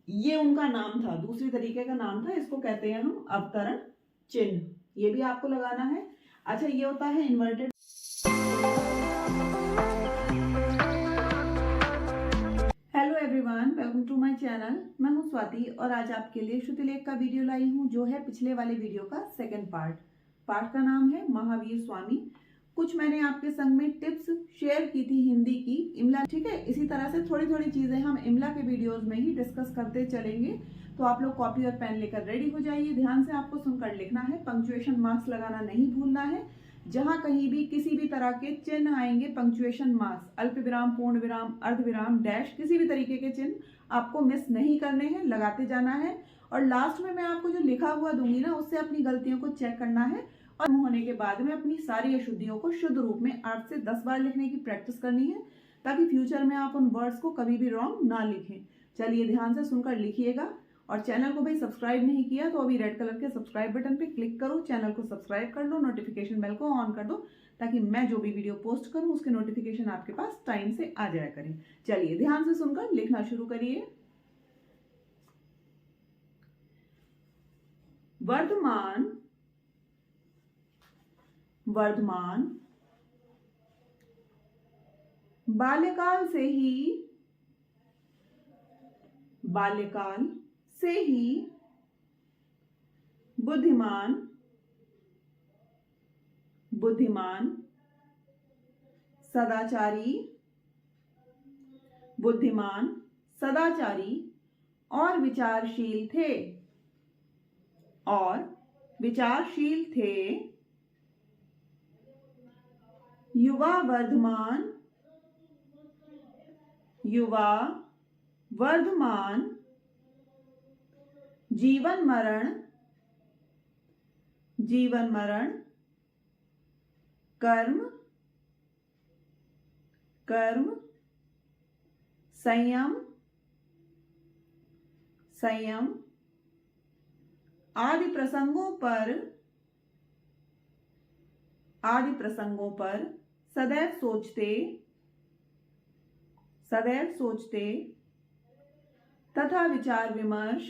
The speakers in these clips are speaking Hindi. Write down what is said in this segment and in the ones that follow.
ये उनका नाम था, दूसरी तरीके का नाम था, इसको कहते हैं हम अवतरण चिन्ह। ये भी आपको लगाना है। अच्छा, ये होता है inverted. Hello everyone, welcome to my channel. मैं हूं स्वाति और आज आपके लिए श्रुतिलेख का वीडियो लाई हूं, जो है पिछले वाले वीडियो का सेकंड पार्ट। पार्ट का नाम है महावीर स्वामी। कुछ मैंने आपके संग में टिप्स शेयर की थी हिंदी की, इमला, ठीक है। इसी तरह से थोड़ी थोड़ी चीजें हम इमला के वीडियोस में ही डिस्कस करते चलेंगे। तो आप लोग कॉपी और पेन लेकर रेडी हो जाइए। ध्यान से आपको सुनकर लिखना है, पंक्चुएशन मार्क्स लगाना नहीं भूलना है। जहां कहीं भी किसी भी तरह के चिन्ह आएंगे, पंक्चुएशन मार्क्स, अल्प विराम, पूर्ण विराम, अर्ध विराम, डैश, किसी भी तरीके के चिन्ह आपको मिस नहीं करने हैं, लगाते जाना है। और लास्ट में मैं आपको जो लिखा हुआ दूंगी ना, उससे अपनी गलतियों को चेक करना है और होने के बाद में अपनी सारी अशुद्धियों को शुद्ध रूप में 8 से 10 बार लिखने की प्रैक्टिस करनी है, ताकि फ्यूचर में आप उन वर्ड्स को कभी भी रॉन्ग ना लिखें। चलिए ध्यान से सुनकर लिखिएगा। और चैनल को भाई सब्सक्राइब नहीं किया तो अभी रेड कलर के सब्सक्राइब बटन पे क्लिक करो, चैनल को सब्सक्राइब कर लो, नोटिफिकेशन बेल को ऑन कर दो, ताकि मैं जो भी वीडियो पोस्ट करूं उसके नोटिफिकेशन आपके पास टाइम से आ जाया करें। चलिए ध्यान से सुनकर लिखना शुरू करिए। वर्धमान, वर्धमान, बाल्यकाल से ही, बाल्यकाल से ही, बुद्धिमान, बुद्धिमान, सदाचारी, बुद्धिमान, सदाचारी और विचारशील थे, और विचारशील थे। युवा वर्धमान, युवा वर्धमान, जीवन मरण, जीवन मरण, कर्म, कर्म, संयम, संयम आदि प्रसंगों पर, आदि प्रसंगों पर सदैव सोचते, सदैव सोचते तथा विचार विमर्श,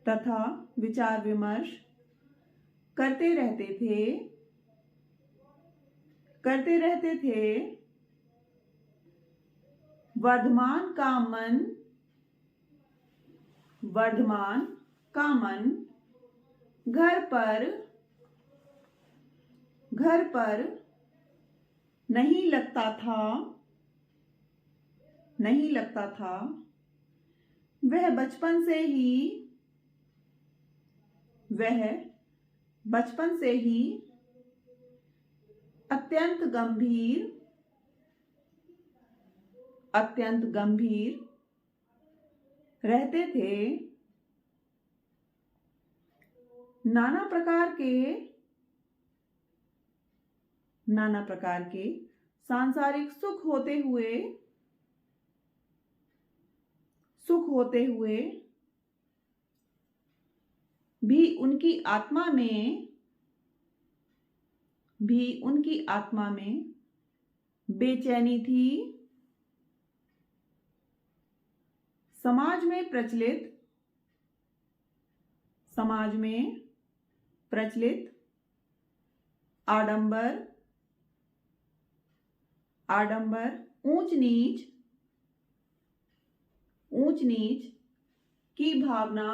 तथा विचार विमर्श करते रहते थे, करते रहते थे। वर्धमान का मन, वर्धमान का मन घर पर, घर पर नहीं लगता था, नहीं लगता था। वह बचपन से ही, वह बचपन से ही अत्यंत गंभीर, अत्यंत गंभीर रहते थे। नाना प्रकार के, नाना प्रकार के सांसारिक सुख होते हुए, सुख होते हुए भी उनकी आत्मा में, भी उनकी आत्मा में बेचैनी थी। समाज में प्रचलित, समाज में प्रचलित आडंबर, आडंबर, ऊंच नीच, ऊंच नीच की भावना,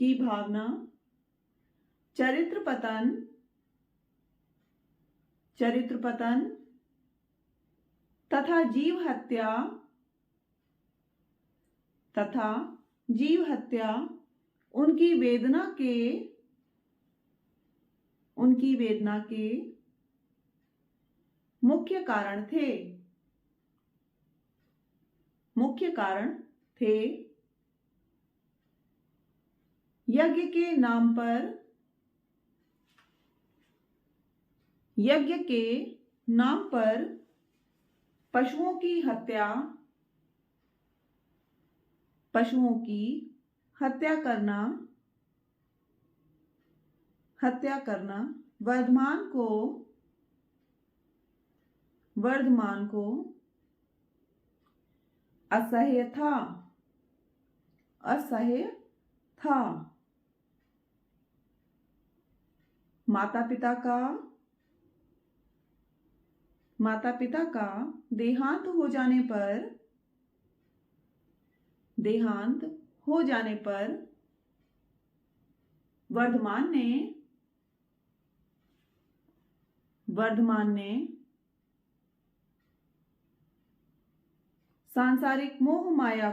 की भावना, चरित्र पतन, चरित्र पतन तथा जीव हत्या, तथा जीव हत्या उनकी वेदना के, उनकी वेदना के मुख्य कारण थे, मुख्य कारण थे। यज्ञ के नाम पर, यज्ञ के नाम पर पशुओं की हत्या, पशुओं की हत्या करना, हत्या करना वर्धमान को, वर्धमान को असह्य था, असह्य था। माता पिता का देहांत हो जाने पर, देहांत हो जाने पर वर्धमान ने सांसारिक मोह माया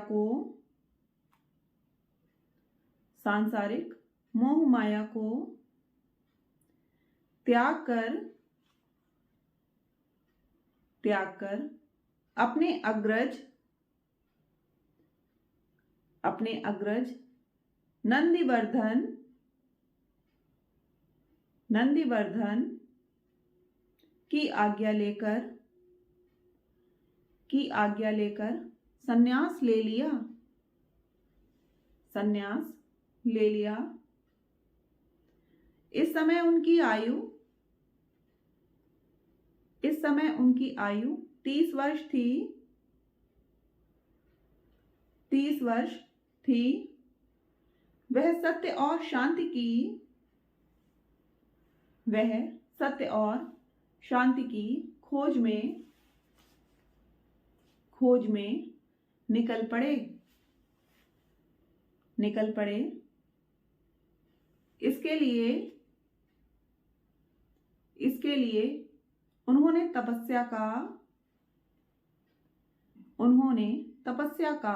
को त्याग कर अपने अग्रज नंदीवर्धन की आज्ञा लेकर संन्यास ले लिया। इस समय उनकी आयु 30 वर्ष थी। वह सत्य और शांति की खोज में निकल पड़े। इसके लिए उन्होंने तपस्या का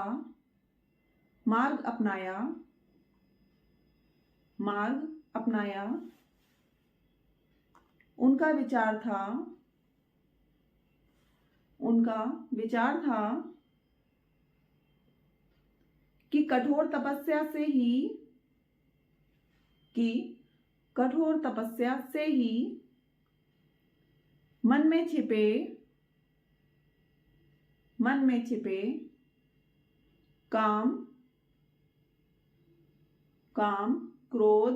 मार्ग अपनाया। उनका विचार था कि कठोर तपस्या से ही मन में छिपे काम, क्रोध,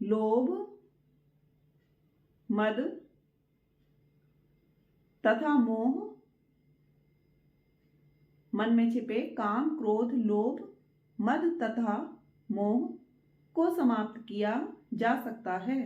लोभ, मद तथा मोह, मन में छिपे काम, क्रोध, लोभ, मद तथा मोह को समाप्त किया जा सकता है।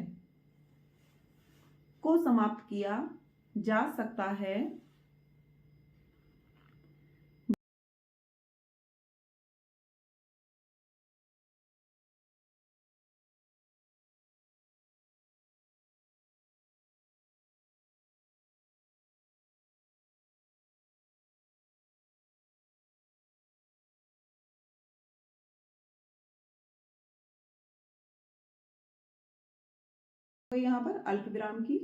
यहाँ पर अल्प विराम की,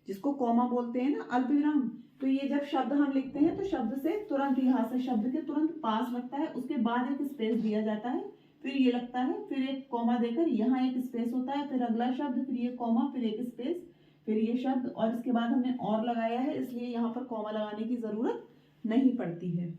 जिसको कॉमा बोलते हैं ना, अल्प विराम। तो ये जब शब्द हम लिखते हैं तो शब्द से तुरंत, यहाँ से शब्द के तुरंत पास लगता है, उसके बाद एक स्पेस दिया जाता है, फिर ये लगता है, फिर एक कॉमा देकर यहाँ एक स्पेस होता है, फिर अगला शब्द, फिर ये कॉमा, फिर एक स्पेस, फिर ये शब्द, और इसके बाद हमने और लगाया है, इसलिए यहाँ पर कॉमा लगाने की जरूरत नहीं पड़ती है।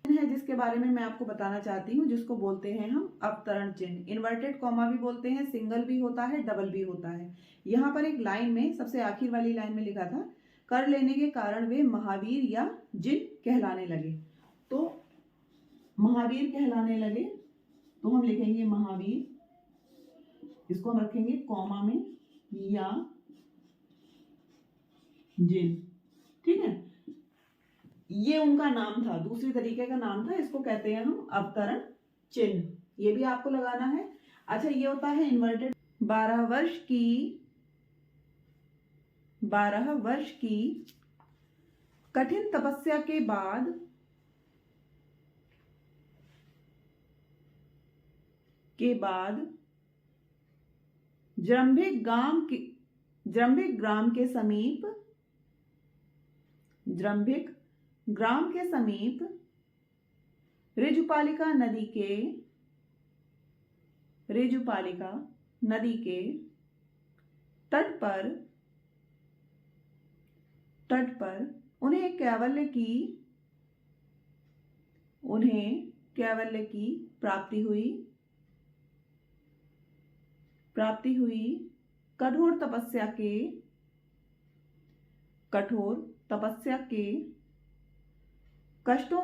जिसके बारे में मैं आपको बताना चाहती हूँ, जिसको बोलते हैं हम अवतरण चिन्ह। इन्वर्टेड कॉमा भी बोलते हैं, सिंगल भी होता है, डबल भी होता है। यहाँ पर एक लाइन में, सबसे आखिर वाली लाइन में लिखा था, कर लेने के कारण वे महावीर या जिन कहलाने लगे। तो महावीर कहलाने लगे, तो हम लिखेंगे महावीर, इसको हम रखेंगे कॉमा में, या जिन। ठीक है, ये उनका नाम था, दूसरी तरीके का नाम था, इसको कहते हैं हम अवतरण चिन्ह। ये भी आपको लगाना है। अच्छा, ये होता है इन्वर्टेड। 12 वर्ष की कठिन तपस्या के बाद जृंभिक ग्राम के समीप ऋजुपालिका नदी के तट पर उन्हें कैवल्य की प्राप्ति हुई। कठोर तपस्या के कष्टों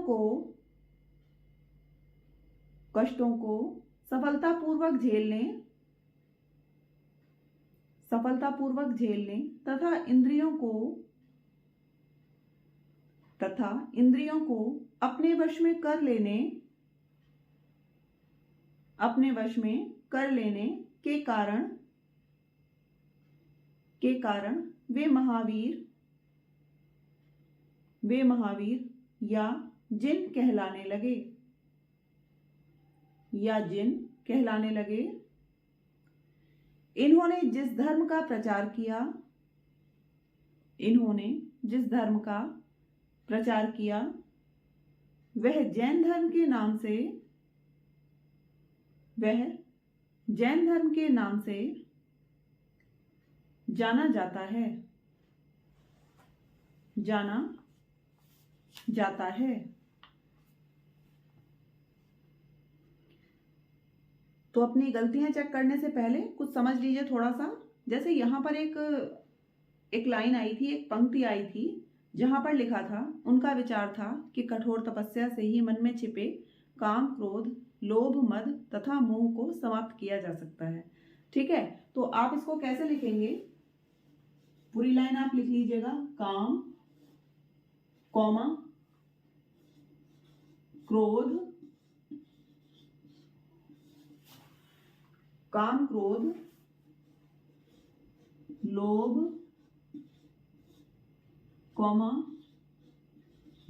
को सफलतापूर्वक झेलने तथा इंद्रियों को अपने वश में कर लेने के कारण वे महावीर या जिन कहलाने लगे। इन्होंने जिस धर्म का प्रचार किया वह जैन धर्म के नाम से जाना जाता है। तो अपनी गलतियां चेक करने से पहले कुछ समझ लीजिए थोड़ा सा। जैसे यहाँ पर एक लाइन आई थी, एक पंक्ति आई थी, जहां पर लिखा था, उनका विचार था कि कठोर तपस्या से ही मन में छिपे काम, क्रोध, लोभ, मद तथा मोह को समाप्त किया जा सकता है। ठीक है, तो आप इसको कैसे लिखेंगे? पूरी लाइन आप लिख लीजिएगा। काम, कॉमा, क्रोध, काम, क्रोध, लोभ, कॉमा,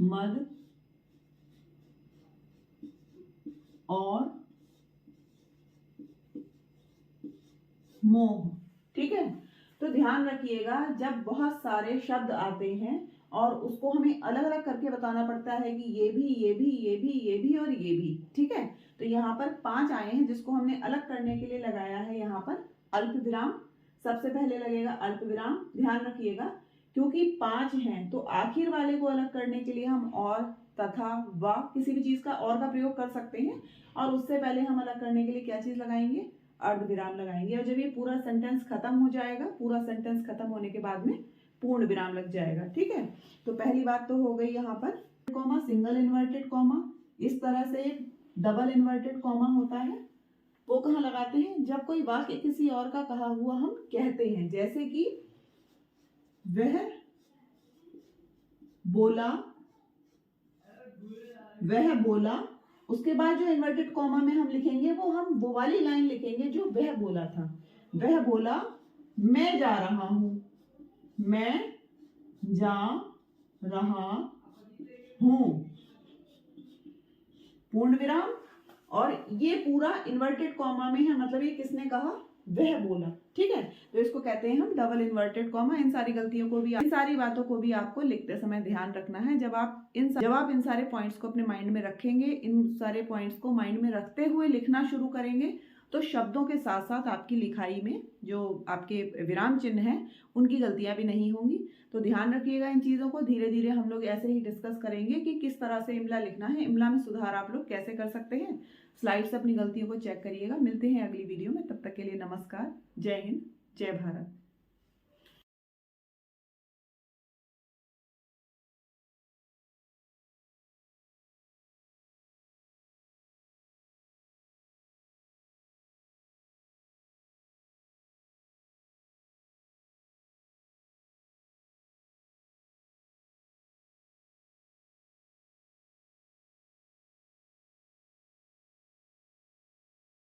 मद और मोह। ठीक है, तो ध्यान रखिएगा, जब बहुत सारे शब्द आते हैं और उसको हमें अलग अलग करके बताना पड़ता है कि ये भी, ये भी, ये भी, ये भी और ये भी। ठीक है, तो यहाँ पर 5 आए हैं जिसको हमने अलग करने के लिए लगाया है यहाँ पर अल्प विराम। सबसे पहले लगेगा अल्प विराम। ध्यान रखिएगा, क्योंकि 5 हैं तो आखिर वाले को अलग करने के लिए हम और, तथा, व, किसी भी चीज का और का प्रयोग कर सकते हैं। और उससे पहले हम अलग करने के लिए क्या चीज लगाएंगे? अर्ध विराम लगाएंगे। और जब ये पूरा सेंटेंस खत्म हो जाएगा, पूरा सेंटेंस खत्म होने के बाद में पूर्ण विराम लग जाएगा। ठीक है, तो पहली बात तो हो गई यहाँ पर कॉमा, सिंगल इन्वर्टेड कॉमा। इस तरह से डबल इन्वर्टेड कॉमा होता है, वो कहाँ लगाते हैं? जब कोई वाक्य किसी और का कहा हुआ हम कहते हैं, जैसे कि वह बोला, उसके बाद जो इन्वर्टेड कॉमा में हम लिखेंगे वो वाली लाइन लिखेंगे जो वह बोला था। वह बोला, मैं जा रहा हूं, मैं जा रहा हूं, पूर्ण विराम। और ये पूरा इन्वर्टेड कॉमा में है, मतलब ये किसने कहा? वह बोला। ठीक है, तो इसको कहते हैं हम डबल इन्वर्टेड कॉमा। इन सारी बातों को भी आपको लिखते समय ध्यान रखना है। जब आप इन सारे पॉइंट्स को अपने माइंड में रखेंगे, इन सारे पॉइंट्स को माइंड में रखते हुए लिखना शुरू करेंगे, तो शब्दों के साथ साथ आपकी लिखाई में जो आपके विराम चिन्ह हैं उनकी गलतियां भी नहीं होंगी। तो ध्यान रखिएगा इन चीज़ों को। धीरे धीरे हम लोग ऐसे ही डिस्कस करेंगे कि किस तरह से इमला लिखना है, इमला में सुधार आप लोग कैसे कर सकते हैं। स्लाइड से अपनी गलतियों को चेक करिएगा। मिलते हैं अगली वीडियो में, तब तक के लिए नमस्कार, जय हिंद, जय भारत।